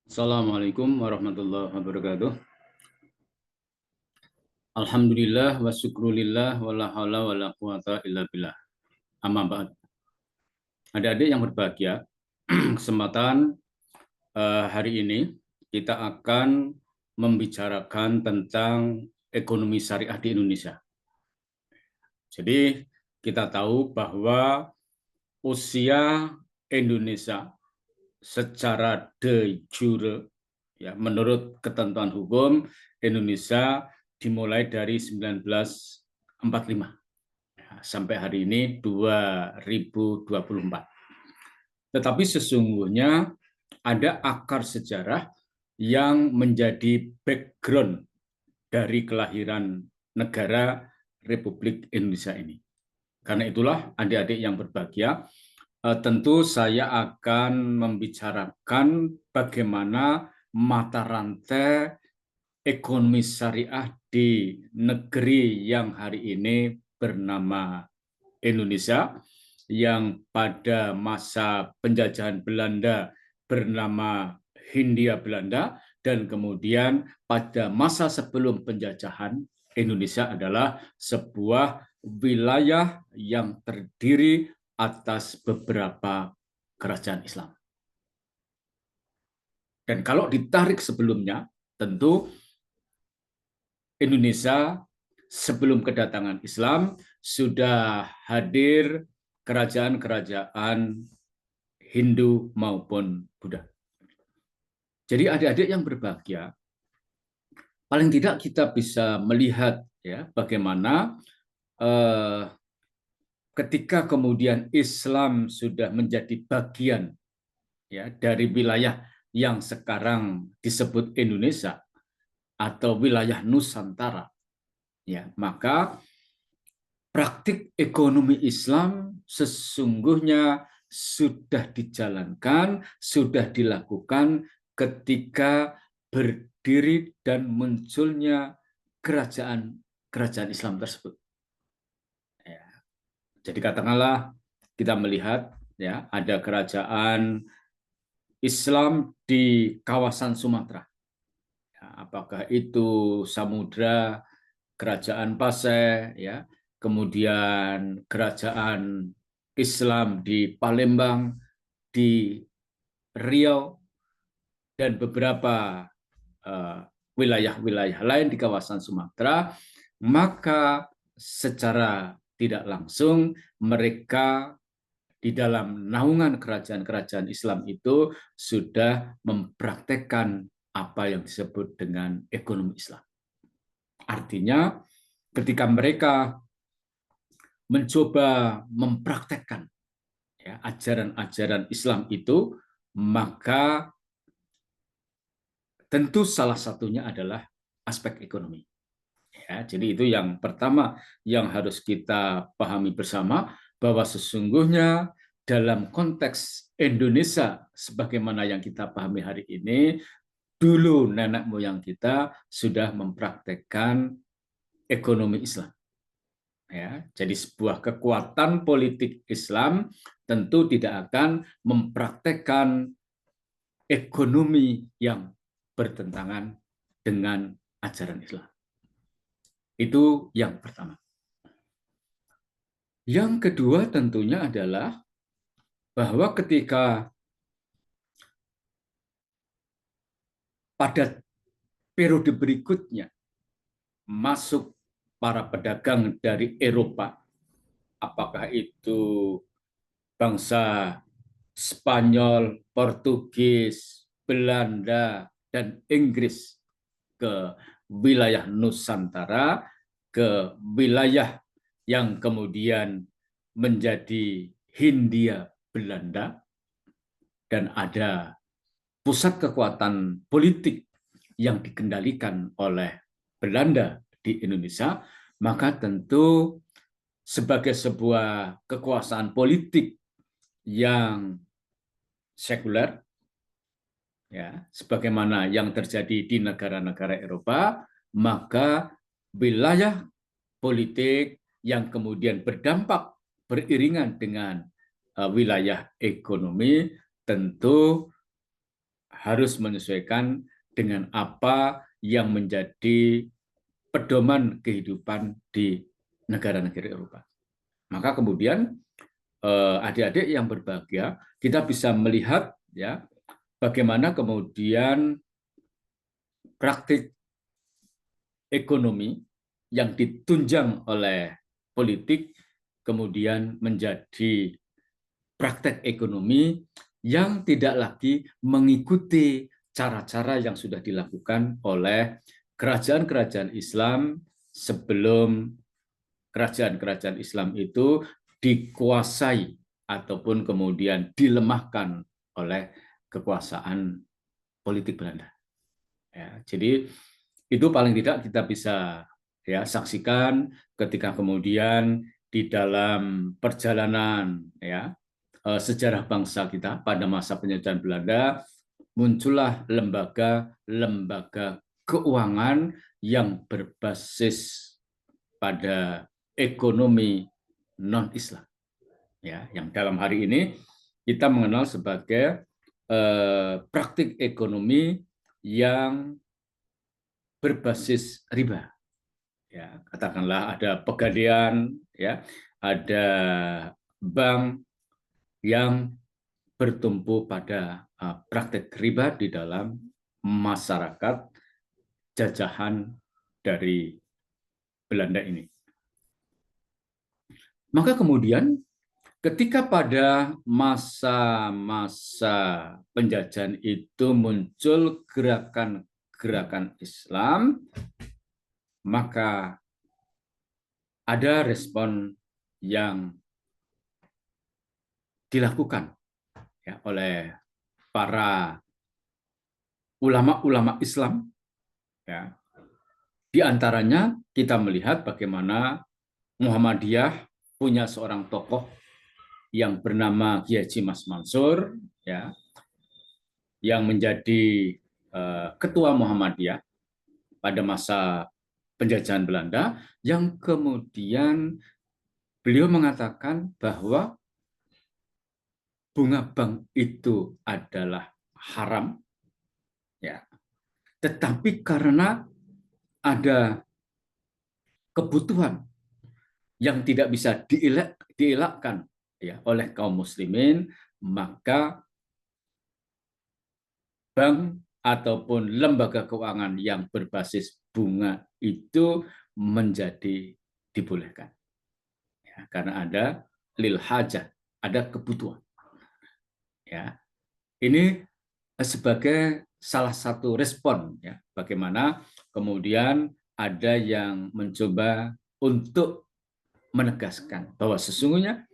Assalamualaikum warahmatullahi wabarakatuh. Alhamdulillah wa syukrulillah wa la haula wa la quwata illa billah. Amma ba'd. Adik-adik yang berbahagia, kesempatan hari ini kita akan membicarakan tentang ekonomi syariah di Indonesia. Jadi kita tahu bahwa usia Indonesia secara de jure, ya, menurut ketentuan hukum Indonesia dimulai dari 1945 sampai hari ini 2024. Tetapi sesungguhnya ada akar sejarah yang menjadi background dari kelahiran negara Republik Indonesia ini. Karena itulah adik-adik yang berbahagia, tentu saya akan membicarakan bagaimana mata rantai ekonomi syariah di negeri yang hari ini bernama Indonesia, yang pada masa penjajahan Belanda bernama Hindia Belanda, dan kemudian pada masa sebelum penjajahan Indonesia adalah sebuah wilayah yang terdiri atas beberapa kerajaan Islam. Dan kalau ditarik sebelumnya, tentu Indonesia sebelum kedatangan Islam sudah hadir kerajaan-kerajaan Hindu maupun Buddha. Jadi adik-adik yang berbahagia, paling tidak kita bisa melihat ya bagaimana ketika kemudian Islam sudah menjadi bagian ya dari wilayah yang sekarang disebut Indonesia atau wilayah Nusantara, ya, maka praktik ekonomi Islam sesungguhnya sudah dijalankan, sudah dilakukan ketika berdiri dan munculnya kerajaan Islam tersebut. Ya. Jadi katakanlah kita melihat ya ada kerajaan Islam di kawasan Sumatera. Ya, apakah itu Samudra, Kerajaan Pasai, ya, kemudian kerajaan Islam di Palembang, di Riau, dan beberapa wilayah-wilayah lain di kawasan Sumatera, maka secara tidak langsung mereka di dalam naungan kerajaan-kerajaan Islam itu sudah mempraktekkan apa yang disebut dengan ekonomi Islam. Artinya, ketika mereka mencoba mempraktekkan ya, ajaran-ajaran Islam itu, maka tentu salah satunya adalah aspek ekonomi. Ya, jadi itu yang pertama yang harus kita pahami bersama, bahwa sesungguhnya dalam konteks Indonesia sebagaimana yang kita pahami hari ini, dulu nenek moyang kita sudah mempraktekkan ekonomi Islam. Ya, jadi sebuah kekuatan politik Islam tentu tidak akan mempraktekkan ekonomi yang bertentangan dengan ajaran Islam. Itu yang pertama. Yang kedua tentunya adalah bahwa ketika pada periode berikutnya masuk para pedagang dari Eropa, apakah itu bangsa Spanyol, Portugis, Belanda, dan Inggris ke wilayah Nusantara, ke wilayah yang kemudian menjadi Hindia Belanda, dan ada pusat kekuatan politik yang dikendalikan oleh Belanda di Indonesia, maka tentu sebagai sebuah kekuasaan politik yang sekuler, ya, sebagaimana yang terjadi di negara-negara Eropa, maka wilayah politik yang kemudian berdampak beriringan dengan wilayah ekonomi tentu harus menyesuaikan dengan apa yang menjadi pedoman kehidupan di negara-negara Eropa. Maka kemudian adik-adik yang berbahagia, kita bisa melihat ya bagaimana kemudian praktik ekonomi yang ditunjang oleh politik kemudian menjadi praktek ekonomi yang tidak lagi mengikuti cara-cara yang sudah dilakukan oleh kerajaan-kerajaan Islam sebelum kerajaan-kerajaan Islam itu dikuasai ataupun kemudian dilemahkan oleh kekuasaan politik Belanda. Ya, jadi itu paling tidak kita bisa ya saksikan ketika kemudian di dalam perjalanan ya sejarah bangsa kita pada masa penjajahan Belanda muncullah lembaga-lembaga keuangan yang berbasis pada ekonomi non-Islam ya yang dalam hari ini kita mengenal sebagai praktik ekonomi yang berbasis riba ya katakanlah ada pegadaian ya ada bank yang bertumpu pada praktek riba di dalam masyarakat jajahan dari Belanda ini. Maka kemudian ketika pada masa-masa penjajahan itu muncul gerakan-gerakan Islam, maka ada respon yang dilakukan ya, oleh para ulama-ulama Islam. Ya. Di antaranya kita melihat bagaimana Muhammadiyah punya seorang tokoh yang bernama Kiai Haji Mas Mansur, ya, yang menjadi ketua Muhammadiyah pada masa penjajahan Belanda, yang kemudian beliau mengatakan bahwa bunga bank itu adalah haram, ya. Tetapi karena ada kebutuhan yang tidak bisa dielakkan ya oleh kaum muslimin, maka bank ataupun lembaga keuangan yang berbasis bunga itu menjadi dibolehkan. Ya, karena ada lil hajah, ada kebutuhan. Ya. Ini sebagai salah satu respon ya bagaimana kemudian ada yang mencoba untuk menegaskan bahwa sesungguhnya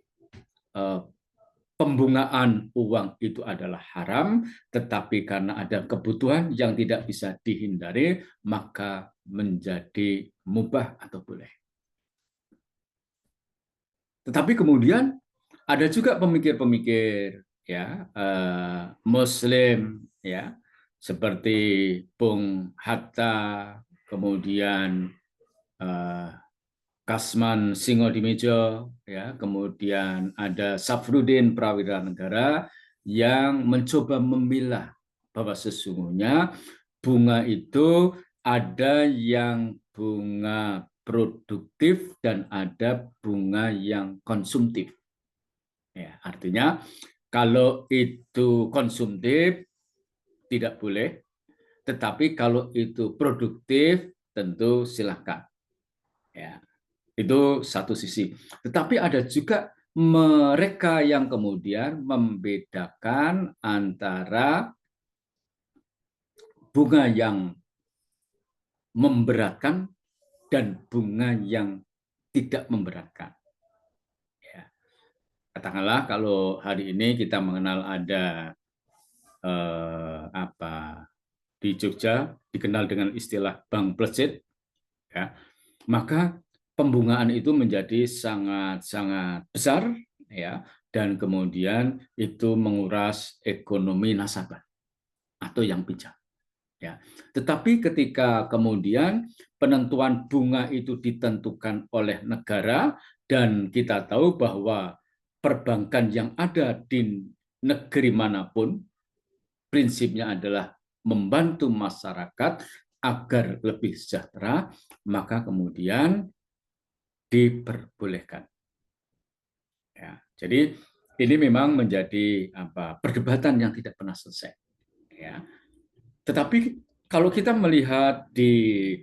pembungaan uang itu adalah haram, tetapi karena ada kebutuhan yang tidak bisa dihindari maka menjadi mubah atau boleh. Tetapi kemudian ada juga pemikir-pemikir ya Muslim ya seperti Bung Hatta, kemudian Kasman Singodimedjo, ya, kemudian ada Safruddin Prawira Negara yang mencoba memilah bahwa sesungguhnya bunga itu ada yang bunga produktif dan ada bunga yang konsumtif. Ya, artinya kalau itu konsumtif tidak boleh, tetapi kalau itu produktif tentu silakan. Ya, itu satu sisi. Tetapi ada juga mereka yang kemudian membedakan antara bunga yang memberatkan dan bunga yang tidak memberatkan. Ya. Katakanlah kalau hari ini kita mengenal ada di Jogja dikenal dengan istilah bank plesit, ya, maka pembungaan itu menjadi sangat-sangat besar, ya, dan kemudian itu menguras ekonomi nasabah atau yang pinjam. Ya. Tetapi ketika kemudian penentuan bunga itu ditentukan oleh negara dan kita tahu bahwa perbankan yang ada di negeri manapun prinsipnya adalah membantu masyarakat agar lebih sejahtera, maka kemudian diperbolehkan. Ya, jadi ini memang menjadi perdebatan yang tidak pernah selesai. Ya, tetapi kalau kita melihat di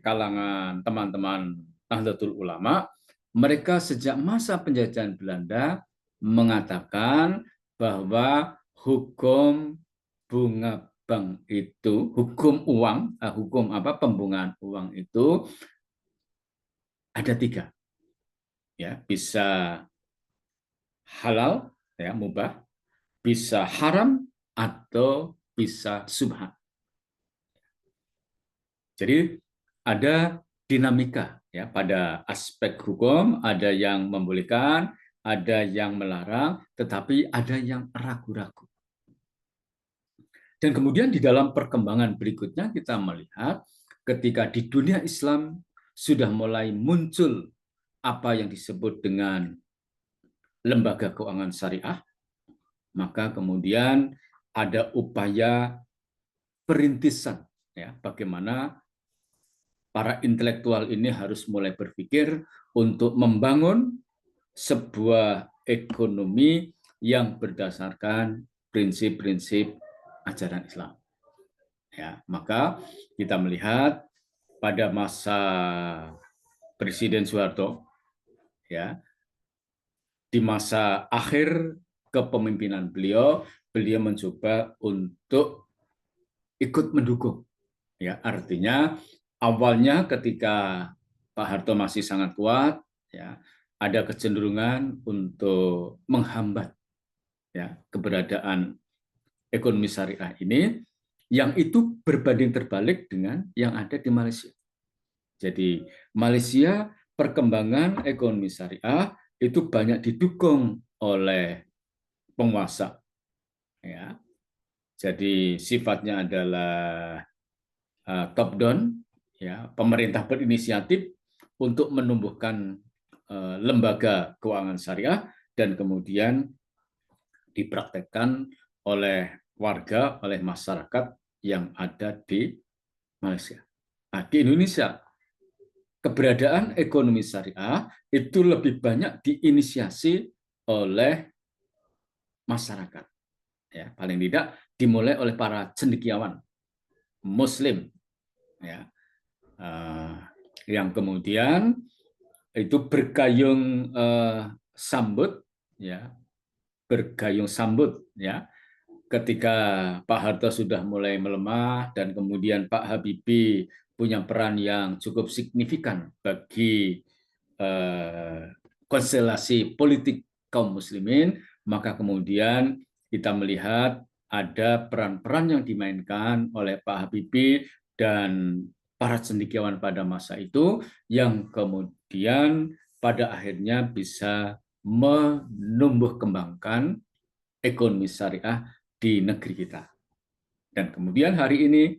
kalangan teman-teman Nahdlatul Ulama, mereka sejak masa penjajahan Belanda mengatakan bahwa hukum bunga bank itu, hukum uang, pembungaan uang itu ada tiga, ya, bisa halal, ya, mubah, bisa haram, atau bisa subhan. Jadi ada dinamika, ya, pada aspek hukum, ada yang membolehkan, ada yang melarang, tetapi ada yang ragu-ragu. Dan kemudian di dalam perkembangan berikutnya kita melihat ketika di dunia Islam sudah mulai muncul apa yang disebut dengan lembaga keuangan syariah, maka kemudian ada upaya perintisan, ya, bagaimana para intelektual ini harus mulai berpikir untuk membangun sebuah ekonomi yang berdasarkan prinsip-prinsip ajaran Islam. Ya, maka kita melihat pada masa Presiden Soeharto, ya, di masa akhir kepemimpinan beliau, beliau mencoba untuk ikut mendukung. Ya, artinya awalnya ketika Pak Harto masih sangat kuat, ya, ada kecenderungan untuk menghambat, ya, keberadaan ekonomi syariah ini, yang itu berbanding terbalik dengan yang ada di Malaysia. Jadi Malaysia perkembangan ekonomi syariah itu banyak didukung oleh penguasa, ya. Jadi sifatnya adalah top down, ya, pemerintah berinisiatif untuk menumbuhkan lembaga keuangan syariah dan kemudian dipraktekkan oleh warga, oleh masyarakat yang ada di Malaysia. Nah, di Indonesia keberadaan ekonomi syariah itu lebih banyak diinisiasi oleh masyarakat. Ya, paling tidak dimulai oleh para cendekiawan Muslim, ya, yang kemudian itu bergayung sambut, ya, bergayung sambut, ya, ketika Pak Harto sudah mulai melemah dan kemudian Pak Habibie punya peran yang cukup signifikan bagi konstelasi politik kaum muslimin, maka kemudian kita melihat ada peran-peran yang dimainkan oleh Pak Habibie dan para cendekiawan pada masa itu yang kemudian pada akhirnya bisa menumbuh kembangkan ekonomi syariah di negeri kita. Dan kemudian hari ini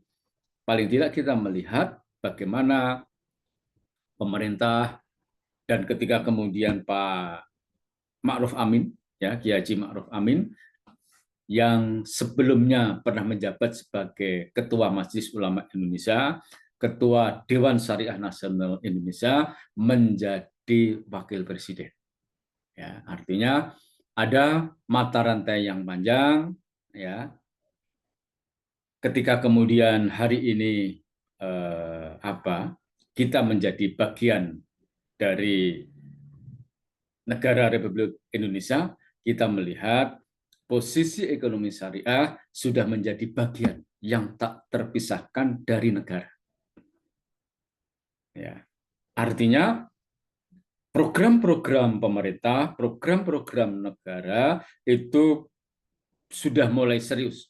paling tidak kita melihat bagaimana pemerintah dan ketika kemudian Pak Ma'ruf Amin, ya, Kiai Haji Ma'ruf Amin yang sebelumnya pernah menjabat sebagai Ketua Majelis Ulama Indonesia, Ketua Dewan Syariah Nasional Indonesia, menjadi Wakil Presiden. Ya, artinya ada mata rantai yang panjang, ya. Ketika kemudian hari ini kita menjadi bagian dari negara Republik Indonesia, kita melihat posisi ekonomi syariah sudah menjadi bagian yang tak terpisahkan dari negara. Ya. Artinya program-program pemerintah, program-program negara itu sudah mulai serius.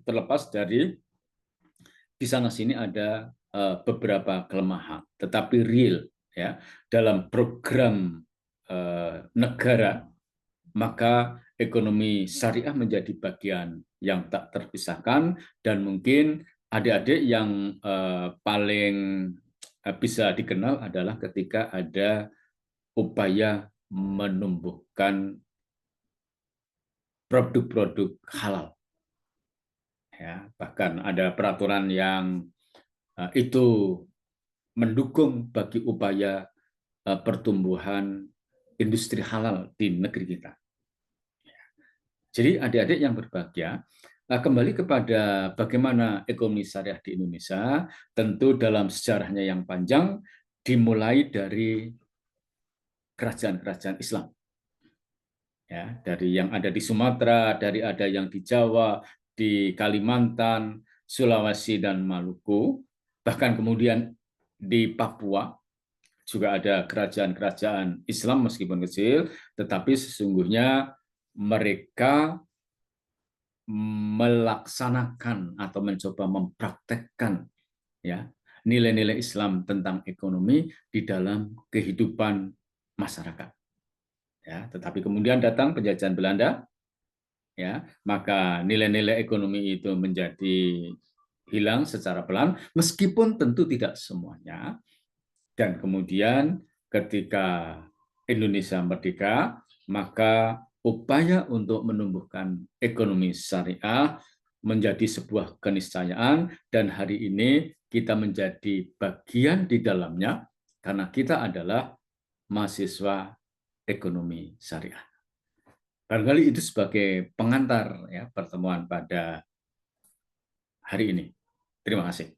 Terlepas dari di sana sini ada beberapa kelemahan, tetapi real, ya, dalam program negara, maka ekonomi syariah menjadi bagian yang tak terpisahkan dan mungkin adik-adik yang paling bisa dikenal adalah ketika ada upaya menumbuhkan produk-produk halal. Ya, bahkan ada peraturan yang itu mendukung bagi upaya pertumbuhan industri halal di negeri kita. Jadi adik-adik yang berbahagia, kembali kepada bagaimana ekonomi syariah di Indonesia, tentu dalam sejarahnya yang panjang, dimulai dari kerajaan-kerajaan Islam. Ya, dari yang ada di Sumatera, dari ada yang di Jawa, di Kalimantan, Sulawesi, dan Maluku, bahkan kemudian di Papua, juga ada kerajaan-kerajaan Islam meskipun kecil, tetapi sesungguhnya mereka melaksanakan atau mencoba mempraktekkan ya nilai-nilai Islam tentang ekonomi di dalam kehidupan masyarakat. Ya, tetapi kemudian datang penjajahan Belanda, ya, maka nilai-nilai ekonomi itu menjadi hilang secara pelan, meskipun tentu tidak semuanya. Dan kemudian ketika Indonesia merdeka, maka upaya untuk menumbuhkan ekonomi syariah menjadi sebuah keniscayaan, dan hari ini kita menjadi bagian di dalamnya karena kita adalah mahasiswa ekonomi syariah. Barangkali itu sebagai pengantar ya pertemuan pada hari ini. Terima kasih.